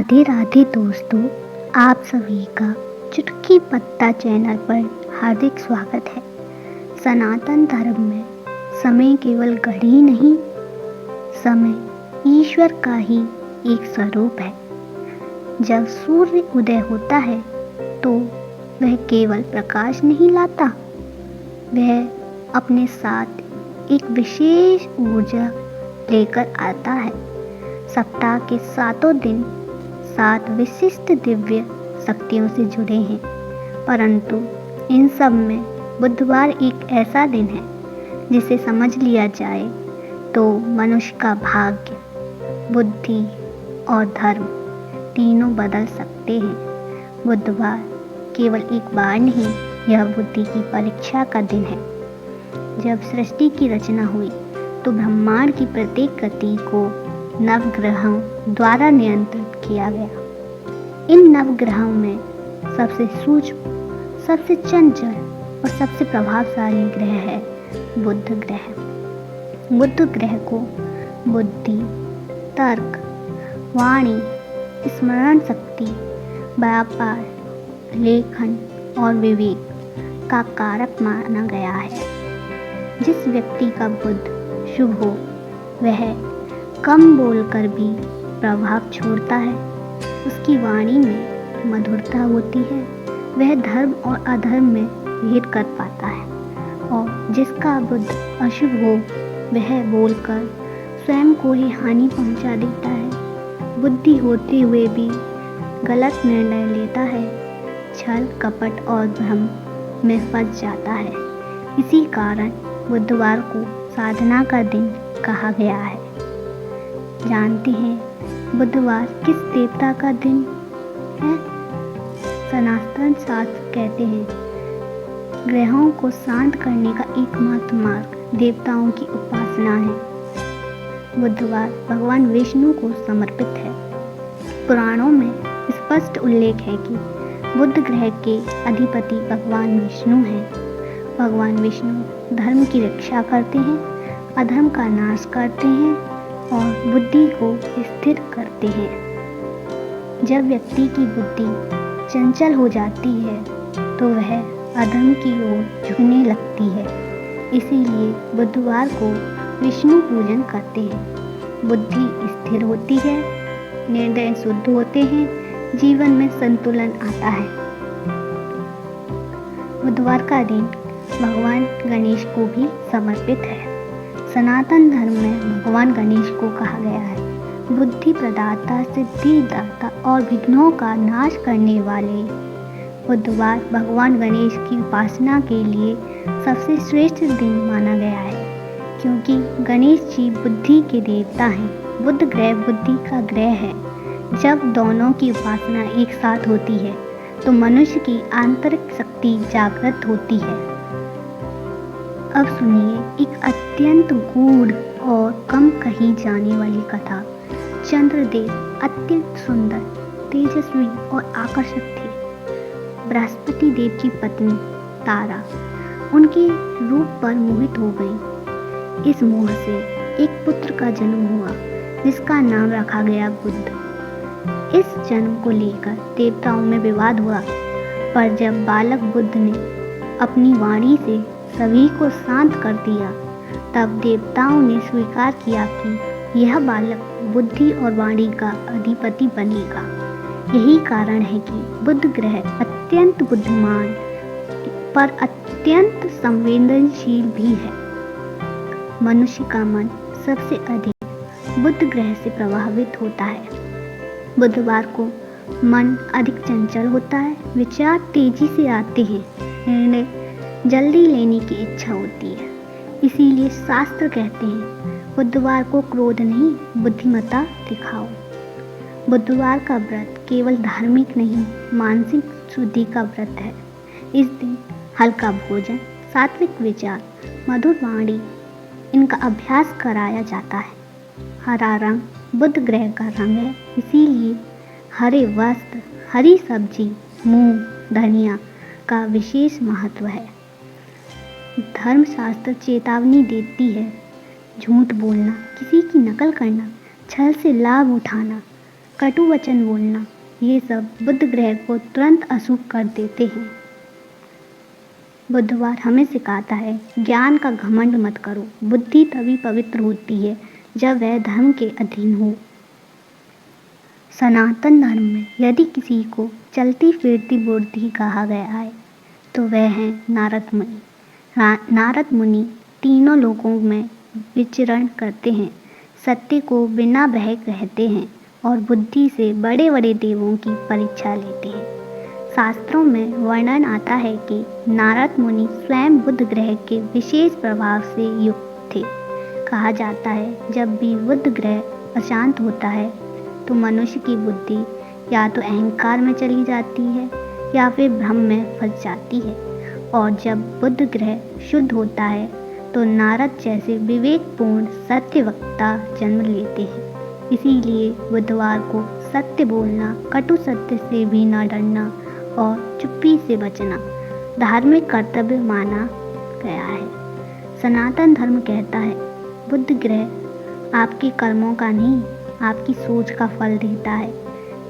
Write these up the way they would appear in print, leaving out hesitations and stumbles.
राधे राधे दोस्तों, आप सभी का चुटकी पत्ता चैनल पर हार्दिक स्वागत है। सनातन धर्म में समय केवल घड़ी नहीं, समय ईश्वर का ही एक स्वरूप है। जब सूर्य उदय होता है तो वह केवल प्रकाश नहीं लाता, वह अपने साथ एक विशेष ऊर्जा लेकर आता है। सप्ताह के 7 दिन 7 विशिष्ट दिव्य शक्तियों से जुड़े हैं, परंतु इन सब में बुधवार एक ऐसा दिन है जिसे समझ लिया जाए तो मनुष्य का भाग्य, बुद्धि और धर्म तीनों बदल सकते हैं। बुधवार केवल एक बार नहीं, यह बुद्धि की परीक्षा का दिन है। जब सृष्टि की रचना हुई तो ब्रह्मांड की प्रत्येक गति को नवग्रहों द्वारा नियंत्रित किया गया। इन नवग्रहों में सबसे सूक्ष्म, सबसे चंचल और सबसे प्रभावशाली ग्रह है बुध ग्रह। बुध ग्रह को बुद्धि, तर्क, वाणी, स्मरण शक्ति, व्यापार, लेखन और विवेक का कारक माना गया है। जिस व्यक्ति का बुध शुभ हो वह कम बोलकर भी प्रभाव छोड़ता है, उसकी वाणी में मधुरता होती है, वह धर्म और अधर्म में भेद कर पाता है। और जिसका बुध अशुभ हो वह बोलकर स्वयं को ही हानि पहुंचा देता है, बुद्धि होते हुए भी गलत निर्णय लेता है, छल कपट और भ्रम में फंस जाता है। इसी कारण बुधवार को साधना का दिन कहा गया है। जानते हैं बुधवार किस देवता का दिन है? सनातन शास्त्र कहते हैं ग्रहों को शांत करने का एकमात्र मार्ग देवताओं की उपासना है। बुधवार भगवान विष्णु को समर्पित है। पुराणों में स्पष्ट उल्लेख है कि बुध ग्रह के अधिपति भगवान विष्णु हैं। भगवान विष्णु धर्म की रक्षा करते हैं, अधर्म का नाश करते हैं और बुद्धि को स्थिर करते हैं। जब व्यक्ति की बुद्धि चंचल हो जाती है तो वह अधर्म की ओर झुकने लगती है। इसीलिए बुधवार को विष्णु पूजन करते हैं। बुद्धि स्थिर होती है, निर्णय शुद्ध होते हैं, जीवन में संतुलन आता है। बुधवार का दिन भगवान गणेश को भी समर्पित है। सनातन धर्म में भगवान गणेश को कहा गया है बुद्धि प्रदाता, सिद्धि दाता और विघ्नों का नाश करने वाले। बुधवार भगवान गणेश की उपासना के लिए सबसे श्रेष्ठ दिन माना गया है, क्योंकि गणेश जी बुद्धि के देवता हैं। बुध ग्रह बुद्धि का ग्रह है। जब दोनों की उपासना एक साथ होती है तो मनुष्य की आंतरिक शक्ति जागृत होती है। अब सुनिए एक अत्यंत गूढ़ और कम कही जाने वाली कथा। चंद्रदेव अत्यंत सुंदर, तेजस्वी और आकर्षक थे। बृहस्पति देव की पत्नी तारा उनके रूप पर मोहित हो गई। इस मोह से एक पुत्र का जन्म हुआ जिसका नाम रखा गया बुध। इस जन्म को लेकर देवताओं में विवाद हुआ, पर जब बालक बुध ने अपनी वाणी से सभी को शांत कर दिया तब देवताओं ने स्वीकार किया कि यह बालक बुद्धि और वाणी का अधिपति बनेगा। यही कारण है कि बुध ग्रह अत्यंत बुद्धिमान पर अत्यंत संवेदनशील भी है। मनुष्य का मन सबसे अधिक बुध ग्रह से प्रभावित होता है। बुधवार को मन अधिक चंचल होता है, विचार तेजी से आते हैं, निर्णय जल्दी लेने की इच्छा होती है। इसीलिए शास्त्र कहते हैं बुधवार को क्रोध नहीं, बुद्धिमत्ता दिखाओ। बुधवार का व्रत केवल धार्मिक नहीं, मानसिक शुद्धि का व्रत है। इस दिन हल्का भोजन, सात्विक विचार, मधुर वाणी इनका अभ्यास कराया जाता है। हरा रंग बुध ग्रह का रंग है, इसीलिए हरे वस्त्र, हरी सब्जी, मूंग, धनिया का विशेष महत्व है। धर्मशास्त्र चेतावनी देती है झूठ बोलना, किसी की नकल करना, छल से लाभ उठाना कटु वचन बोलना, ये सब बुध ग्रह को तुरंत अशुभ कर देते हैं। बुधवार हमें सिखाता है ज्ञान का घमंड मत करो। बुद्धि तभी पवित्र होती है जब वह धर्म के अधीन हो। सनातन धर्म में यदि किसी को चलती फिरती बुद्धि कहा गया है तो वह है नारद मुनि। नारद मुनि तीनों लोकों में विचरण करते हैं, सत्य को बिना बहक कहते हैं और बुद्धि से बड़े बड़े देवों की परीक्षा लेते हैं। शास्त्रों में वर्णन आता है कि नारद मुनि स्वयं बुध ग्रह के विशेष प्रभाव से युक्त थे। कहा जाता है जब भी बुध ग्रह अशांत होता है तो मनुष्य की बुद्धि या तो अहंकार में चली जाती है या फिर भ्रम में फंस जाती है, और जब बुध ग्रह शुद्ध होता है तो नारद जैसे विवेकपूर्ण सत्य वक्ता जन्म लेते हैं। इसीलिए बुधवार को सत्य बोलना, कटु सत्य से भी न डरना और चुप्पी से बचना धार्मिक कर्तव्य माना गया है। सनातन धर्म कहता है बुध ग्रह आपके कर्मों का नहीं, आपकी सोच का फल देता है।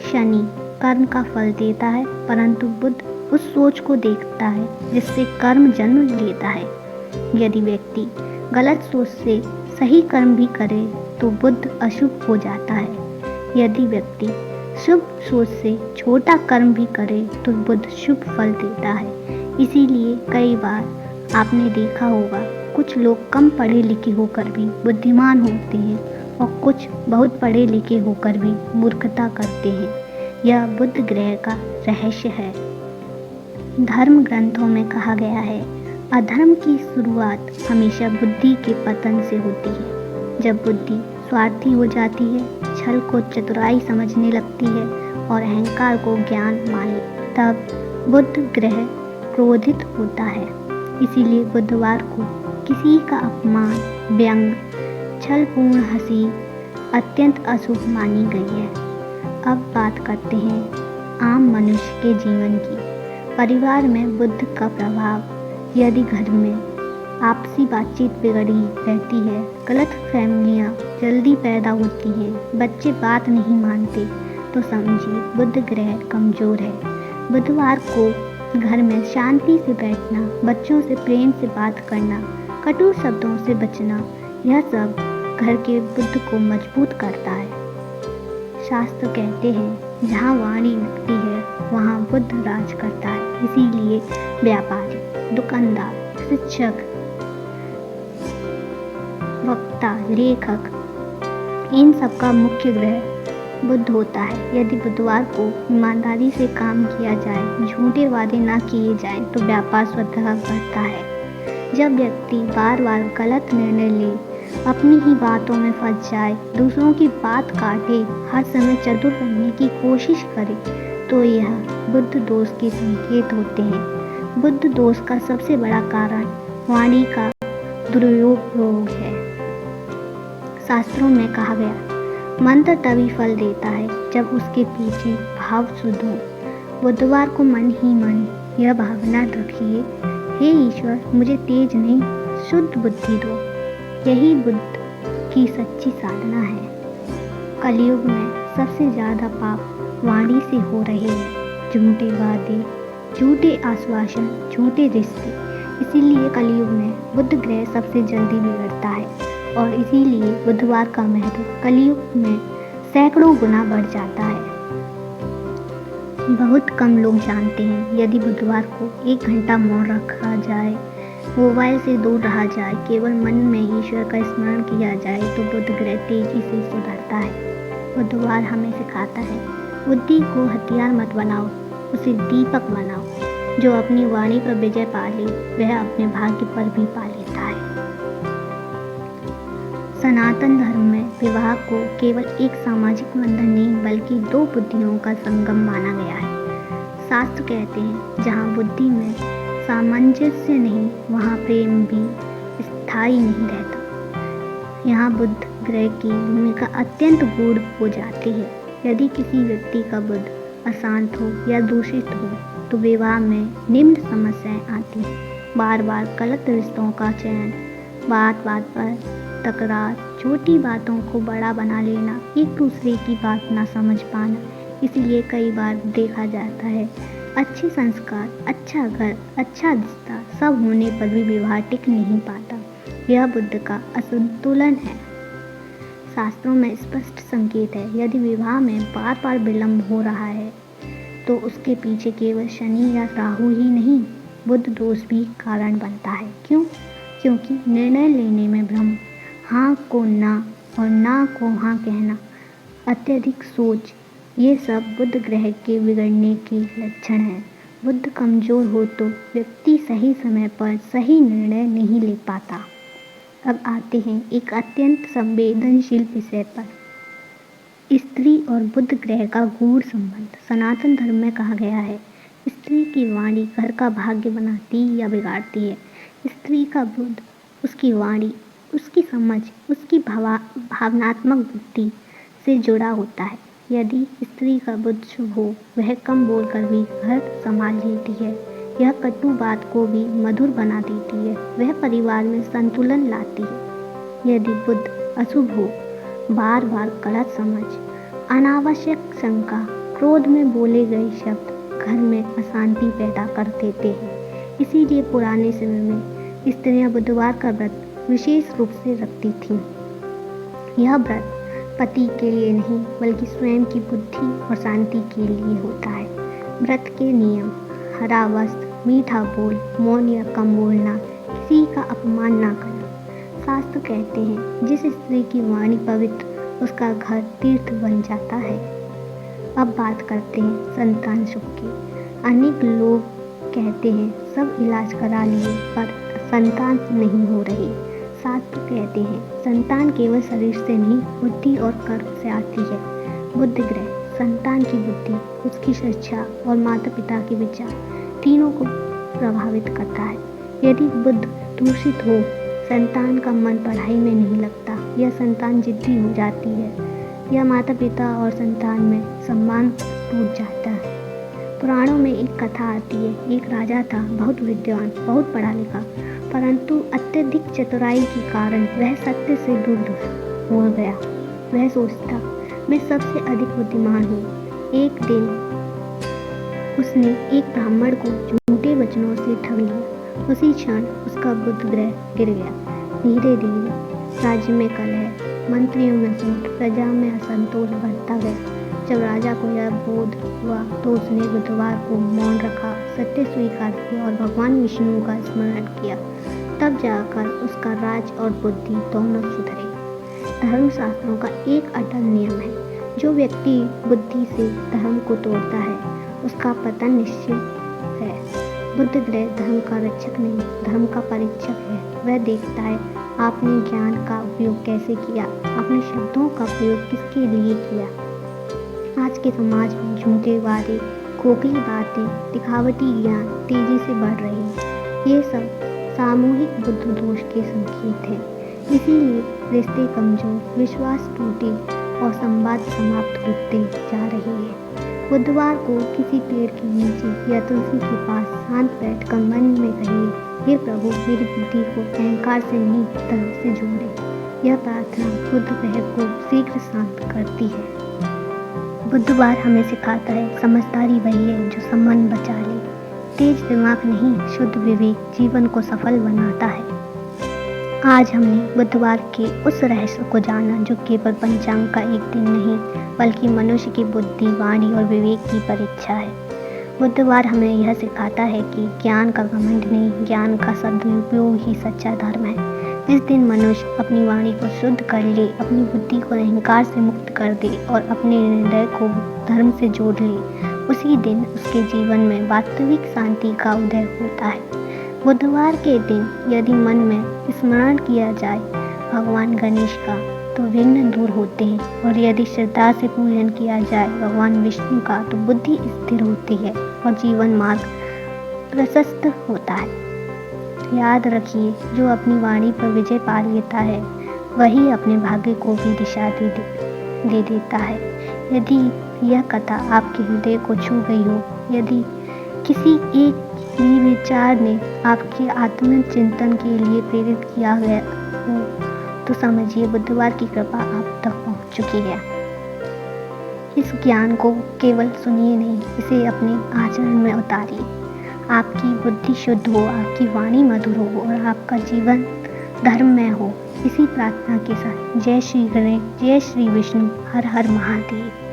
शनि कर्म का फल देता है, परंतु बुध उस सोच को देखता है जिससे कर्म जन्म लेता है। यदि व्यक्ति गलत सोच से सही कर्म भी करे तो बुध अशुभ हो जाता है। यदि व्यक्ति शुभ सोच से छोटा कर्म भी करे तो बुध शुभ फल देता है। इसीलिए कई बार आपने देखा होगा कुछ लोग कम पढ़े लिखे होकर भी बुद्धिमान होते हैं और कुछ बहुत पढ़े लिखे होकर भी मूर्खता करते हैं। यह बुध ग्रह का रहस्य है। धर्म ग्रंथों में कहा गया है अधर्म की शुरुआत हमेशा बुद्धि के पतन से होती है। जब बुद्धि स्वार्थी हो जाती है, छल को चतुराई समझने लगती है और अहंकार को ज्ञान मान लेती, तब बुध ग्रह क्रोधित होता है। इसीलिए बुधवार को किसी का अपमान, व्यंग, छलपूर्ण हंसी अत्यंत अशुभ मानी गई है। अब बात करते हैं आम मनुष्य के जीवन की। परिवार में बुध का प्रभाव, यदि घर में आपसी बातचीत बिगड़ी रहती है, गलत फहमियाँ जल्दी पैदा होती हैं, बच्चे बात नहीं मानते, तो समझिए बुध ग्रह कमज़ोर है। बुधवार को घर में शांति से बैठना, बच्चों से प्रेम से बात करना, कटु शब्दों से बचना, यह सब घर के बुध को मजबूत करता है। शास्त्र कहते हैं जहाँ वाणी निकलती है वहाँ बुध राज करता है। इसीलिए व्यापारी, दुकानदार, शिक्षक, वक्ता, लेखक, इन सब का मुख्य ग्रह बुध होता है। यदि बुधवार को ईमानदारी से काम किया जाए, झूठे वादे ना किए जाएं, तो व्यापार स्वतः बढ़ता है। जब व्यक्ति बार बार गलत निर्णय ले, अपनी ही बातों में फंस जाए, दूसरों की बात काटे, हर समय चतुर बनने की कोशिश करे, तो यह बुध दोष के संकेत होते हैं। बुध दोष का सबसे बड़ा कारण वाणी का दुरुपयोग है। शास्त्रों में कहा गया मंत्र तभी फल देता है जब उसके पीछे भाव शुद्ध हो। बुधवार को मन ही मन यह भावना रखिए, हे ईश्वर मुझे तेज नहीं शुद्ध बुद्धि दो। यही बुद्ध की सच्ची साधना है। कलयुग में सबसे ज़्यादा पाप वाणी से हो रहे हैं। झूठे वादे, झूठे आश्वासन, झूठे रिश्ते। इसीलिए कलयुग में बुध ग्रह सबसे जल्दी बिगड़ता है और इसीलिए बुधवार का महत्व कलयुग में सैकड़ों गुना बढ़ जाता है। बहुत कम लोग जानते हैं यदि बुधवार को 1 घंटा मौन रखा जाए, मोबाइल से दूर रहा जाए, केवल मन में ईश्वर का स्मरण किया जाए तो बुध ग्रह तेजी से सुधरता है। बुधवार हमें सिखाता है बुद्धि को हथियार मत बनाओ, उसे दीपक बनाओ। जो अपनी वाणी पर विजय पा ले वह अपने भाग्य पर भी पा लेता है। सनातन धर्म में विवाह को केवल एक सामाजिक बंधन नहीं बल्कि 2 बुद्धियों का संगम माना गया है। शास्त्र कहते हैं जहाँ बुद्धि में सामंजस्य नहीं वहाँ प्रेम भी स्थायी नहीं रहता। यहाँ बुध ग्रह की भूमिका अत्यंत गूढ़ हो जाती है। यदि किसी व्यक्ति का बुध अशांत हो या दूषित हो तो विवाह में निम्न समस्याएं आती हैं। बार बार गलत रिश्तों का चयन, बात बात पर तकरार, छोटी बातों को बड़ा बना लेना, एक दूसरे की बात ना समझ पाना। इसलिए कई बार देखा जाता है अच्छे संस्कार, अच्छा घर, अच्छा रिश्ता सब होने पर भी विवाह टिक नहीं पाता। यह बुद्ध का असंतुलन है। शास्त्रों में स्पष्ट संकेत है, यदि विवाह में बार बार विलंब हो रहा है तो उसके पीछे केवल शनि या राहु ही नहीं, बुध दोष भी कारण बनता है। क्यों? क्योंकि निर्णय लेने में भ्रम, हाँ को ना और ना को हाँ कहना, अत्यधिक सोच, ये सब बुध ग्रह के बिगड़ने के लक्षण हैं। बुध कमजोर हो तो व्यक्ति सही समय पर सही निर्णय नहीं ले पाता। अब आते हैं एक अत्यंत संवेदनशील विषय पर, स्त्री और बुध ग्रह का गूढ़ संबंध। सनातन धर्म में कहा गया है, स्त्री की वाणी घर का भाग्य बनाती या बिगाड़ती है। स्त्री का बुध, उसकी वाणी, उसकी समझ, उसकी भावनात्मक बुद्धि से जुड़ा होता है। यदि स्त्री का बुध शुभ हो, वह कम बोलकर भी घर संभाल लेती है। यह कटु बात को भी मधुर बना देती है। वह परिवार में संतुलन लाती है। यदि बुध अशुभ हो, बार बार गलत समझ, अनावश्यक शंका, क्रोध में बोले गए शब्द घर में अशांति पैदा कर देते हैं। इसीलिए पुराने समय में स्त्रियां बुधवार का व्रत विशेष रूप से रखती थीं। यह व्रत पति के लिए नहीं बल्कि स्वयं की बुद्धि और शांति के लिए होता है। व्रत के नियम: हरा वस्त्र, मीठा बोल, मौन या कम बोलना, किसी का अपमान ना करना। शास्त्र कहते हैं, जिस स्त्री की वाणी पवित्र, उसका घर तीर्थ बन जाता है। अब बात करते हैं संतान सुख की। अनेक लोग कहते हैं सब इलाज करा लिए पर संतान नहीं हो रही। शास्त्र कहते हैं संतान केवल शरीर से नहीं, बुद्धि और कर्म से आती है। बुध ग्रह संतान की बुद्धि, उसकी शिक्षा और माता पिता के विचार तीनों को प्रभावित करता है। यदि बुध दूषित हो, संतान का मन पढ़ाई में नहीं लगता, यह संतान जिद्दी हो जाती है, या माता पिता और संतान में सम्मान टूट जाता है। पुराणों में एक कथा आती है, एक राजा था, बहुत विद्वान, बहुत पढ़ा लिखा, परंतु अत्यधिक चतुराई के कारण वह सत्य से दूर हो गया। वह सोचता, मैं सबसे अधिक बुद्धिमान हूँ। एक दिन उसने एक ब्राह्मण को झूठे वचनों से ठग लिया। उसी क्षण उसका बुध ग्रह गिर गया। धीरे धीरे राज्य में कलह, मंत्रियों में झूठ, प्रजा में असंतोष बढ़ता गया। जब राजा को यह बोध हुआ तो उसने बुधवार को मौन रखा, सत्य स्वीकार किया और भगवान विष्णु का स्मरण किया। तब जाकर उसका राज और बुद्धि दोनों सुधरे। धर्मशास्त्रों का एक अटल नियम है, जो व्यक्ति बुद्धि से धर्म को तोड़ता है उसका पतन निश्चित है। बुध ग्रह धर्म का रक्षक नहीं, धर्म का परीक्षक है। वह देखता है आपने ज्ञान का उपयोग कैसे किया, अपने शब्दों का प्रयोग किसके लिए किया। आज के समाज में झूठे वादे, खोखली बातें, दिखावटी ज्ञान तेजी से बढ़ रही है। ये सब सामूहिक बुद्ध दोष के संकेत हैं। इसीलिए रिश्ते कमजोर, विश्वास टूटे और संवाद समाप्त होते जा रहे हैं। बुधवार को किसी पेड़ के नीचे या तुलसी के पास शांत बैठकर मन में कहिए, हे प्रभु, मेरी बुद्धि को अहंकार से नहीं धर्म से जोड़े। यह प्रार्थना बुध ग्रह को शीघ्र शांत करती है। बुधवार हमें सिखाता है, समझदारी वही है जो संबंध बचा ले। तेज दिमाग नहीं, शुद्ध विवेक जीवन को सफल बनाता है। आज हमने बुधवार के उस रहस्य को जाना जो केवल पंचांग का एक दिन नहीं बल्कि मनुष्य की बुद्धि, वाणी और विवेक की परीक्षा है। बुधवार हमें यह सिखाता है कि ज्ञान का घमंड नहीं, ज्ञान का सदुपयोग ही सच्चा धर्म है। जिस दिन मनुष्य अपनी वाणी को शुद्ध कर ले, अपनी बुद्धि को अहंकार से मुक्त कर दे और अपने निर्णय को धर्म से जोड़ ले, उसी दिन उसके जीवन में वास्तविक शांति का उदय होता है। बुधवार के दिन यदि मन में स्मरण किया जाए भगवान गणेश का तो विघ्न दूर होते हैं, और यदि श्रद्धा से पूजन किया जाए भगवान विष्णु का तो बुद्धि स्थिर होती है और जीवन मार्ग प्रशस्त होता है। याद रखिए, जो अपनी वाणी पर विजय पा लेता है वही अपने भाग्य को भी दिशा दे देता है। यदि यह कथा आपके हृदय को छू गई हो, यदि किसी एक भी विचार ने आपके आत्मचिंतन के लिए प्रेरित किया गया हो, तो समझिए बुधवार की कृपा आप तक पहुंच चुकी है। इस ज्ञान को केवल सुनिए नहीं, इसे अपने आचरण में उतारिए। आपकी बुद्धि शुद्ध हो, आपकी वाणी मधुर हो और आपका जीवन धर्ममय हो। इसी प्रार्थना के साथ जय श्री गणेश, जय श्री विष्णु, हर हर महादेव।